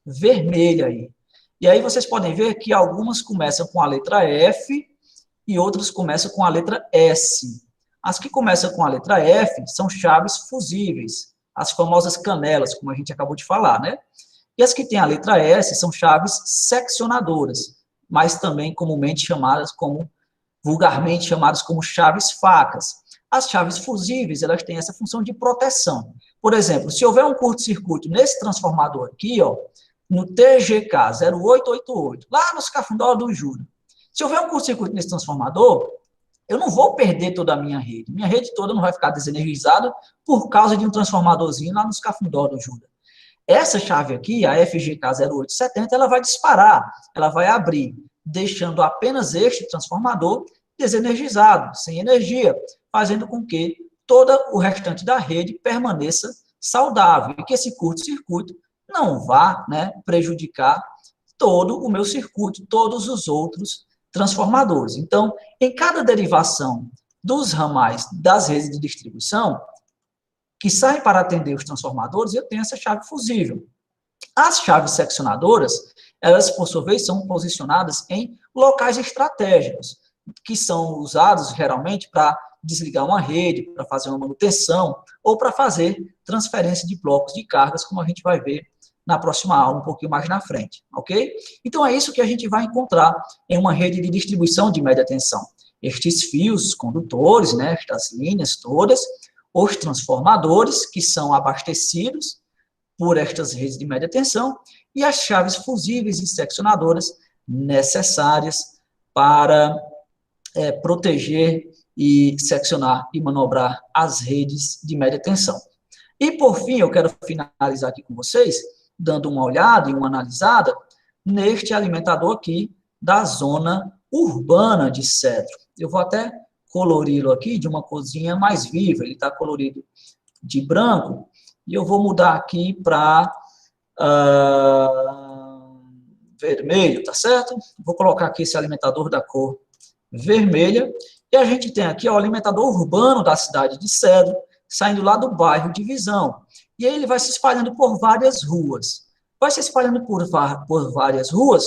vermelha aí. E aí vocês podem ver que algumas começam com a letra F e outras começam com a letra S. As que começam com a letra F são chaves fusíveis, as famosas canelas, como a gente acabou de falar, né? E as que têm a letra S são chaves seccionadoras, mas também comumente chamadas como, vulgarmente chamadas como chaves facas. As chaves fusíveis, elas têm essa função de proteção. Por exemplo, se houver um curto-circuito nesse transformador aqui, ó, no TGK 0888, lá nos Cafundó do Júlio, se houver um curto-circuito nesse transformador, eu não vou perder toda a minha rede. Minha rede toda não vai ficar desenergizada por causa de um transformadorzinho lá nos Cafundó do Júlio. Essa chave aqui, a FGK 0870, ela vai disparar, ela vai abrir, deixando apenas este transformador desenergizado, sem energia, fazendo com que todo o restante da rede permaneça saudável e que esse curto-circuito não vá, né, prejudicar todo o meu circuito, todos os outros transformadores. Então, em cada derivação dos ramais das redes de distribuição, que saem para atender os transformadores, eu tenho essa chave fusível. As chaves seccionadoras, elas, por sua vez, são posicionadas em locais estratégicos, que são usados, geralmente, para desligar uma rede, para fazer uma manutenção, ou para fazer transferência de blocos de cargas, como a gente vai ver na próxima aula, um pouquinho mais na frente, ok? Então, é isso que a gente vai encontrar em uma rede de distribuição de média tensão. Estes fios condutores, né, estas linhas todas, os transformadores, que são abastecidos por estas redes de média tensão, e as chaves fusíveis e seccionadoras necessárias para proteger e seccionar e manobrar as redes de média tensão. E, por fim, eu quero finalizar aqui com vocês, dando uma olhada e uma analisada neste alimentador aqui da zona urbana de Cedro. Eu vou até colori-lo aqui de uma corzinha mais viva, ele está colorido de branco, e eu vou mudar aqui para vermelho, tá certo? Vou colocar aqui esse alimentador da cor vermelha, e a gente tem aqui ó, o alimentador urbano da cidade de Cedro, saindo lá do bairro Divisão. E aí ele vai se espalhando por várias ruas. Vai se espalhando por várias ruas,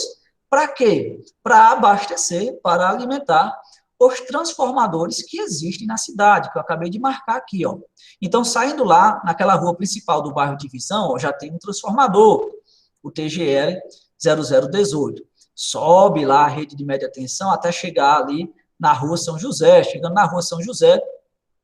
para quê? Para abastecer, para alimentar os transformadores que existem na cidade, que eu acabei de marcar aqui, ó. Então, saindo lá, naquela rua principal do bairro Divisão, ó, já tem um transformador, o TGL 0018. Sobe lá a rede de média tensão até chegar ali na rua São José. Chegando na rua São José,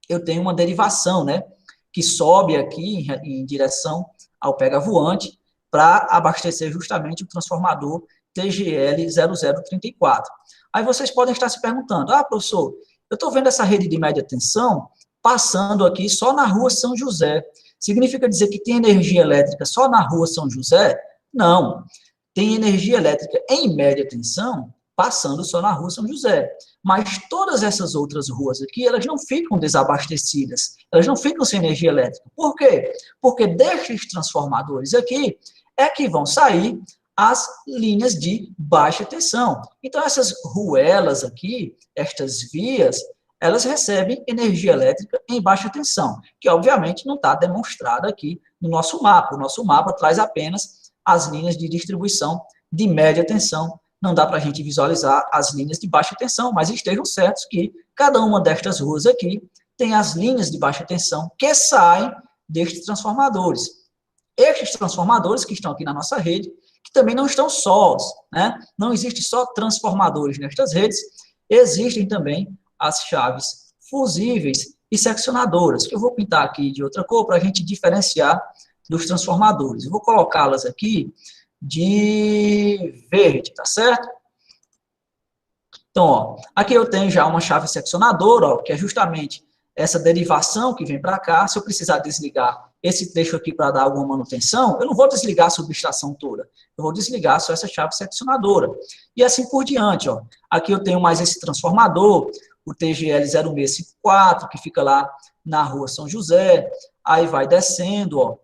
eu tenho uma derivação, né, que sobe aqui em direção ao pega-voante para abastecer justamente o transformador TGL 0034. Aí vocês podem estar se perguntando, professor, eu estou vendo essa rede de média tensão passando aqui só na rua São José. Significa dizer que tem energia elétrica só na rua São José? Não. Tem energia elétrica em média tensão passando só na rua São José. Mas todas essas outras ruas aqui, elas não ficam desabastecidas, elas não ficam sem energia elétrica. Por quê? Porque destes transformadores aqui é que vão sair as linhas de baixa tensão. Então, essas ruelas aqui, estas vias, elas recebem energia elétrica em baixa tensão, que obviamente não está demonstrada aqui no nosso mapa. O nosso mapa traz apenas as linhas de distribuição de média tensão. Não dá para a gente visualizar as linhas de baixa tensão, mas estejam certos que cada uma destas ruas aqui tem as linhas de baixa tensão que saem destes transformadores. Estes transformadores que estão aqui na nossa rede, que também não estão sós, né? Não existe só transformadores nestas redes, existem também as chaves fusíveis e seccionadoras, que eu vou pintar aqui de outra cor para a gente diferenciar dos transformadores. Eu vou colocá-las aqui de verde, tá certo? Então, ó, aqui eu tenho já uma chave seccionadora, ó, que é justamente essa derivação que vem para cá. Se eu precisar desligar esse trecho aqui para dar alguma manutenção, eu não vou desligar a subestação toda, eu vou desligar só essa chave seccionadora. E assim por diante, ó. Aqui eu tenho mais esse transformador, o TGL 0654, que fica lá na rua São José, aí vai descendo, ó.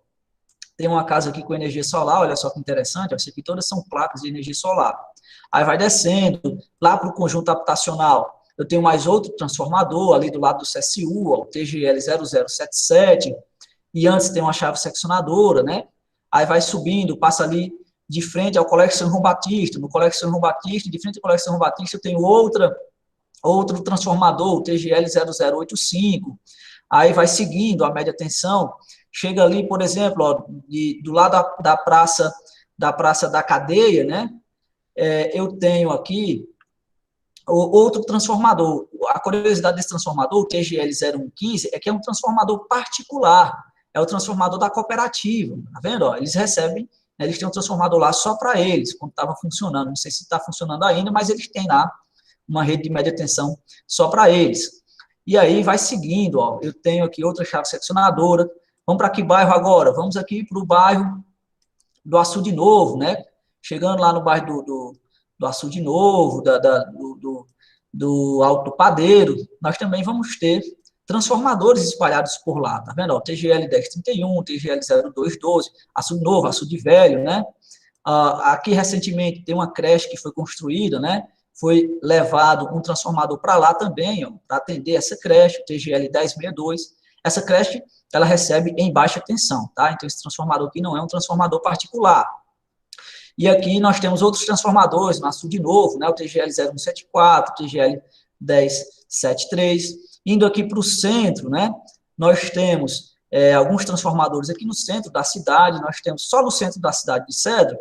Tem uma casa aqui com energia solar, olha só que interessante, ó, isso aqui todas são placas de energia solar. Aí vai descendo, lá para o conjunto habitacional, eu tenho mais outro transformador, ali do lado do CSU, ó, o TGL 0077, e antes tem uma chave seccionadora, né? Aí vai subindo, passa ali de frente ao Colégio São João Batista, no Colégio São João Batista, de frente ao Colégio São João Batista, eu tenho outro transformador, o TGL 0085, aí vai seguindo a média tensão, chega ali, por exemplo, ó, do lado da praça da Cadeia, né? Eu tenho aqui outro transformador. A curiosidade desse transformador, o TGL 0115, é que é um transformador particular, é o transformador da cooperativa, tá vendo? Ó, eles recebem, né, eles têm um transformador lá só para eles, quando estava funcionando, não sei se está funcionando ainda, mas eles têm lá uma rede de média tensão só para eles. E aí vai seguindo, ó, eu tenho aqui outra chave seccionadora. Vamos para que bairro agora? Vamos aqui para o bairro do Açude Novo, né? Chegando lá no bairro do Açude Novo, do Alto do Padeiro, nós também vamos ter transformadores espalhados por lá, tá vendo? Ó, TGL 1031, TGL 0212, Açude Novo, Açude Velho, né? Aqui recentemente tem uma creche que foi construída, né? Foi levado um transformador para lá também, para atender essa creche, o TGL 1062. Essa creche, ela recebe em baixa tensão, tá? Então, esse transformador aqui não é um transformador particular. E aqui nós temos outros transformadores, no Açude Novo, né? O TGL 0174, o TGL 1073. Indo aqui para o centro, né? Nós temos alguns transformadores aqui no centro da cidade. Nós temos, só no centro da cidade de Cedro,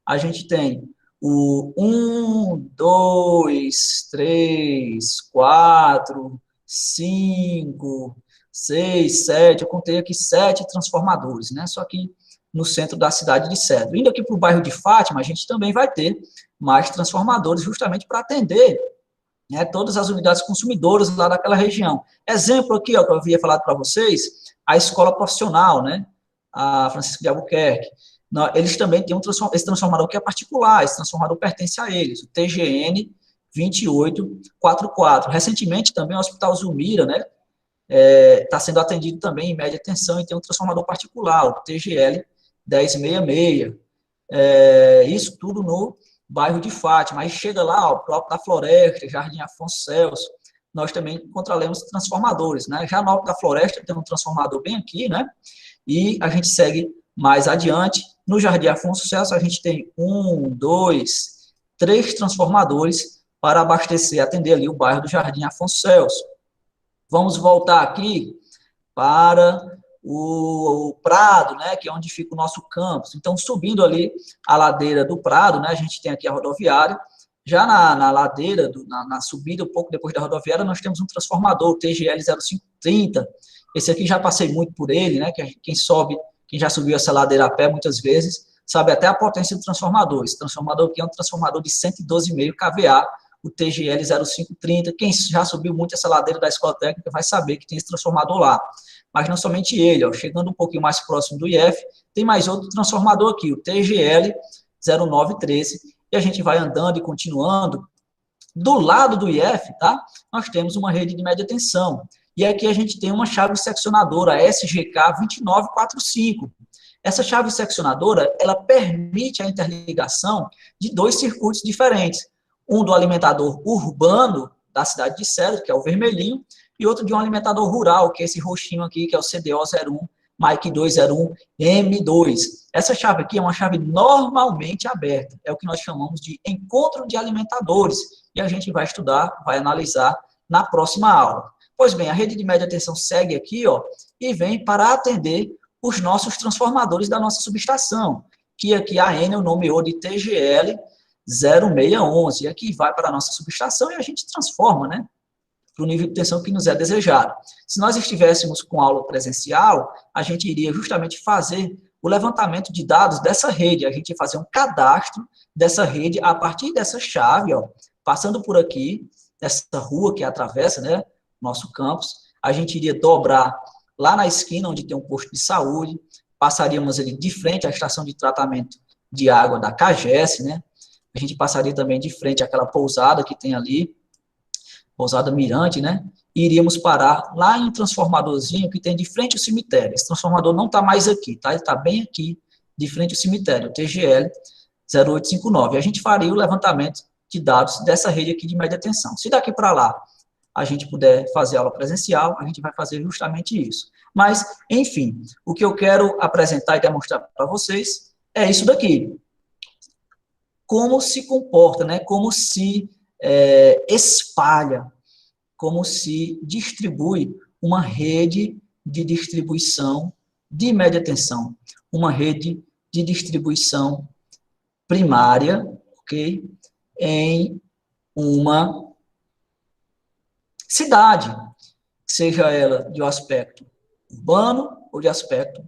a gente tem o 1, 2, 3, 4, 5, 6, 7, eu contei aqui 7 transformadores, né? Só que no centro da cidade de Cedro. Indo aqui para o bairro de Fátima, a gente também vai ter mais transformadores, justamente para atender, né, todas as unidades consumidoras lá daquela região. Exemplo aqui, ó, que eu havia falado para vocês, a escola profissional, né, a Francisco de Albuquerque. Eles também têm esse transformador que é particular, esse transformador pertence a eles, o TGN 2844. Recentemente também o Hospital Zulmira, né, está sendo atendido também em média tensão e tem um transformador particular, o TGL 1066. Isso tudo no bairro de Fátima. Aí chega lá, o próprio da Floresta, Jardim Afonso Celso, nós também encontraremos transformadores, né? Já no Alto da Floresta tem um transformador bem aqui, né? E a gente segue mais adiante. No Jardim Afonso Celso, a gente tem 1, 2, 3 transformadores para abastecer, atender ali o bairro do Jardim Afonso Celso. Vamos voltar aqui para o Prado, né, que é onde fica o nosso campus. Então, subindo ali a ladeira do Prado, né, a gente tem aqui a rodoviária. Já na ladeira, na subida, um pouco depois da rodoviária, nós temos um transformador, o TGL 0530. Esse aqui já passei muito por ele, né, que quem já subiu essa ladeira a pé muitas vezes, sabe até a potência do transformador. Esse transformador aqui é um transformador de 112,5 kVA, o TGL 0530. Quem já subiu muito essa ladeira da escola técnica vai saber que tem esse transformador lá. Mas não somente ele, ó, chegando um pouquinho mais próximo do IF, tem mais outro transformador aqui, o TGL 0913, e a gente vai andando e continuando. Do lado do IF, tá? Nós temos uma rede de média tensão. E aqui a gente tem uma chave seccionadora, a SGK 2945. Essa chave seccionadora, ela permite a interligação de 2 circuitos diferentes. Um do alimentador urbano da cidade de Cedro, que é o vermelhinho, e outro de um alimentador rural, que é esse roxinho aqui, que é o CDO01, Mike 201, M2. Essa chave aqui é uma chave normalmente aberta, é o que nós chamamos de encontro de alimentadores, e a gente vai estudar, vai analisar na próxima aula. Pois bem, a rede de média tensão segue aqui, ó, e vem para atender os nossos transformadores da nossa subestação, que aqui a Enel nomeou de TGL 0611, e aqui vai para a nossa subestação e a gente transforma, né, para o nível de tensão que nos é desejado. Se nós estivéssemos com aula presencial, a gente iria justamente fazer o levantamento de dados dessa rede, a gente ia fazer um cadastro dessa rede a partir dessa chave, ó, passando por aqui, essa rua que atravessa, né, nosso campus, a gente iria dobrar lá na esquina onde tem um posto de saúde, passaríamos ali de frente à estação de tratamento de água da CAGES, né, a gente passaria também de frente àquela pousada que tem ali, pousada Mirante, né? E iríamos parar lá em um transformadorzinho que tem de frente ao cemitério. Esse transformador não está mais aqui, tá? Ele está bem aqui, de frente ao cemitério, o TGL 0859. E a gente faria o levantamento de dados dessa rede aqui de média tensão. Se daqui para lá a gente puder fazer aula presencial, a gente vai fazer justamente isso. Mas, enfim, o que eu quero apresentar e demonstrar para vocês é isso daqui. Como se comporta, né? Como se espalha, como se distribui uma rede de distribuição de média tensão, uma rede de distribuição primária, ok? Em uma cidade, seja ela de um aspecto urbano ou de aspecto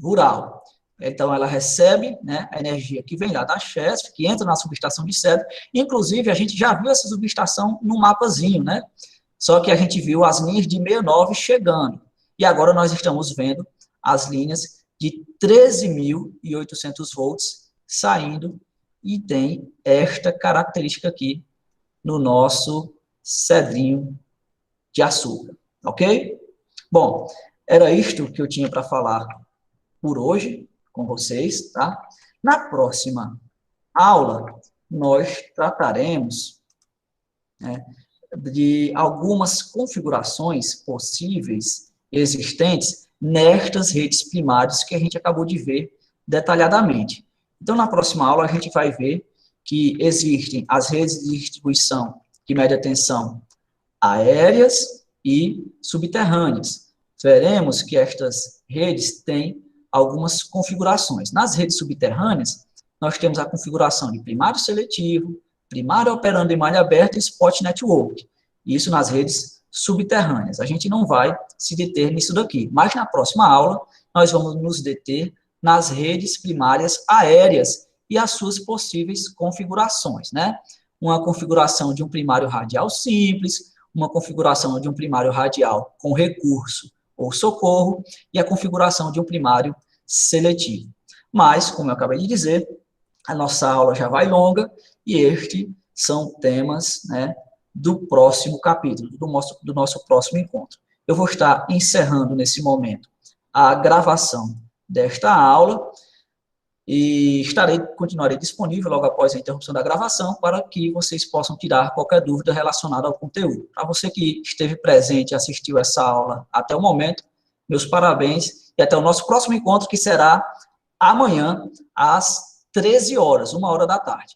rural. Então, ela recebe, né, a energia que vem lá da CHESF, que entra na subestação de Cedro. Inclusive, a gente já viu essa subestação no mapazinho, né? Só que a gente viu as linhas de 69 chegando. E agora nós estamos vendo as linhas de 13.800 volts saindo, e tem esta característica aqui no nosso cedrinho de açúcar, ok? Bom, era isto que eu tinha para falar por hoje com vocês, tá? Na próxima aula, nós trataremos, né, de algumas configurações possíveis existentes nestas redes primárias que a gente acabou de ver detalhadamente. Então, na próxima aula, a gente vai ver que existem as redes de distribuição de média tensão aéreas e subterrâneas. Veremos que estas redes têm algumas configurações. Nas redes subterrâneas, nós temos a configuração de primário seletivo, primário operando em malha aberta e spot network. Isso nas redes subterrâneas. A gente não vai se deter nisso daqui, mas na próxima aula nós vamos nos deter nas redes primárias aéreas e as suas possíveis configurações, né? Uma configuração de um primário radial simples, uma configuração de um primário radial com recurso ou socorro, e a configuração de um primário seletivo. Mas, como eu acabei de dizer, a nossa aula já vai longa, e estes são temas, né, do próximo capítulo, do nosso próximo encontro. Eu vou estar encerrando nesse momento a gravação desta aula, e continuarei disponível logo após a interrupção da gravação para que vocês possam tirar qualquer dúvida relacionada ao conteúdo. Para você que esteve presente e assistiu essa aula até o momento, meus parabéns e até o nosso próximo encontro, que será amanhã às 13 horas, 1h da tarde.